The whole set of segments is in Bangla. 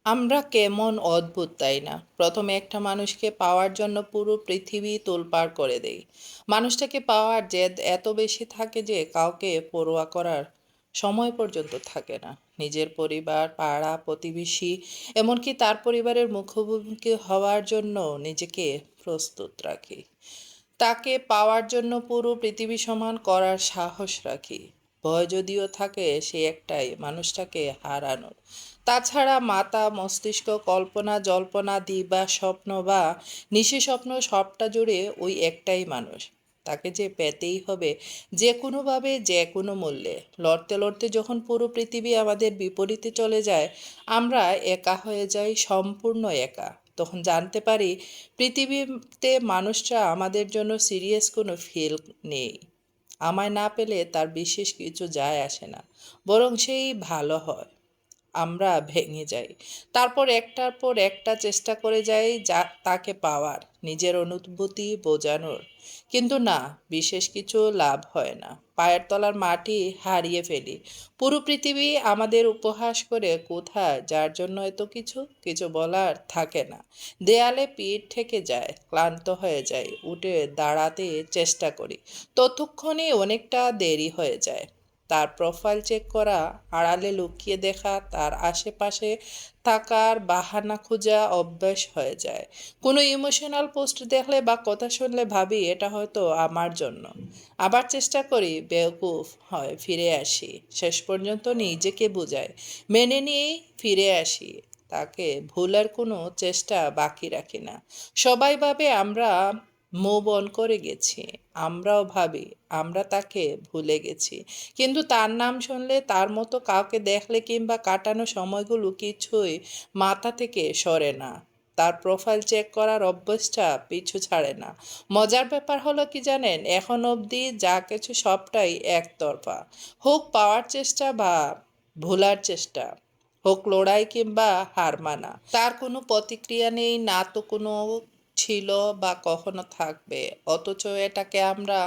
আমরা কেমন অদ্ভুত তাই না? প্রথমে একটা মানুষকে পাওয়ার জন্য পুরো পৃথিবী তোলপাড় করে দেই। মানুষটাকে পাওয়ার জেদ এত বেশি থাকে যে কাউকে পরোয়া করার সময় পর্যন্ত থাকে না। নিজের পরিবার, পাড়া, প্রতিবেশী, এমনকি তার পরিবারের মুখোমুখি হওয়ার জন্য নিজেকে প্রস্তুত রাখি। তাকে পাওয়ার জন্য পুরো পৃথিবী সমান করার সাহস রাখি। ভয় যদিও থাকে সে একটাই, মানুষটাকে হারানোর। তাছাড়া মাথা, মস্তিষ্ক, কল্পনা, জল্পনা, দিবা স্বপ্ন বা নিশি স্বপ্ন সবটা জুড়ে ওই একটাই মানুষ। তাকে যে পেতেই হবে, যে কোনোভাবে, যে কোনো মূল্যে। লড়তে লড়তে যখন পুরো পৃথিবী আমাদের বিপরীতে চলে যায়, আমরা একা হয়ে যাই, সম্পূর্ণ একা। তখন জানতে পারি পৃথিবীতে মানুষরা আমাদের জন্য সিরিয়াস কোনো ফিল নেই। আমায় না পেলে তার বিশেষ কিছু যায় আসে না, বরং সেই ভালো হয়। আমরা ভেঙে যাই, তারপর একটার পর একটা চেষ্টা করে যাই যা তাকে পাওয়ার, নিজের অনুভূতি বোঝানোর। কিন্তু না, বিশেষ কিছু লাভ হয় না। পায়ের তলার মাটি হারিয়ে ফেলি। পুরো পৃথিবী আমাদের উপহাস করে, কোথায় যার জন্য এত কিছু, কিছু বলার থাকে না। দেয়ালে পিঠ থেকে যায়, ক্লান্ত হয়ে যায়, উঠে দাঁড়াতে চেষ্টা করি, ততক্ষণে অনেকটা দেরি হয়ে যায়। তার প্রোফাইল চেক করা, আড়ালে লুকিয়ে দেখা, তার আশেপাশে থাকার বাহানা খোঁজা অভ্যাস হয়ে যায়। কোনো ইমোশনাল পোস্ট দেখলে বা কথা শুনলে ভাবি এটা হয়তো আমার জন্য। আবার চেষ্টা করি, বেওকুফ হয়, ফিরে আসি। শেষ পর্যন্ত নিজেকে বুঝাই, মেনে নিয়েই ফিরে আসি। তাকে ভুলার কোনো চেষ্টা বাকি রাখি না। সবাই ভাবে আমরা মুভ অন করে গেছি, আমরাও ভাবি আমরা তাকে ভুলে গেছি। কিন্তু তার নাম শুনলে, তার মতো কাউকে দেখলে কিংবা কাটানো সময়গুলো কিছুই মাথা থেকে সরে না। তার প্রোফাইল চেক করার অভ্যাসটা পিছু ছাড়ে না। মজার ব্যাপার হলো কি জানেন, এখন অবধি যা কিছু সবটাই একতরফা। হোক পাওয়ার চেষ্টা বা ভোলার চেষ্টা, হোক লড়াই কিংবা হার মানা, তার কোনো প্রতিক্রিয়া নেই, না তো কোনো ছিল বা কখনো থাকবে। অথচ এটাকে আমরা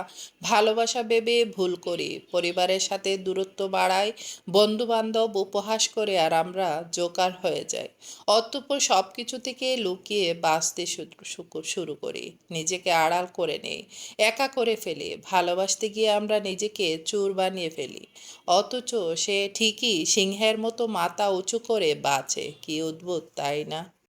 ভালোবাসা ভেবে ভুল করি। পরিবারের সাথে দূরত্ব বাড়াই, বন্ধু বান্ধব উপহাস করে, আর আমরা জোকার হয়ে যাই। অতঃপর সব কিছু থেকে লুকিয়ে বাঁচতে শুরু করি, নিজেকে আড়াল করে নেই, একা করে ফেলি। ভালোবাসতে গিয়ে আমরা নিজেকে চোর বানিয়ে ফেলি, অথচ সে ঠিকই সিংহের মতো মাথা উঁচু করে বাঁচে। কি অদ্ভুত তাই না?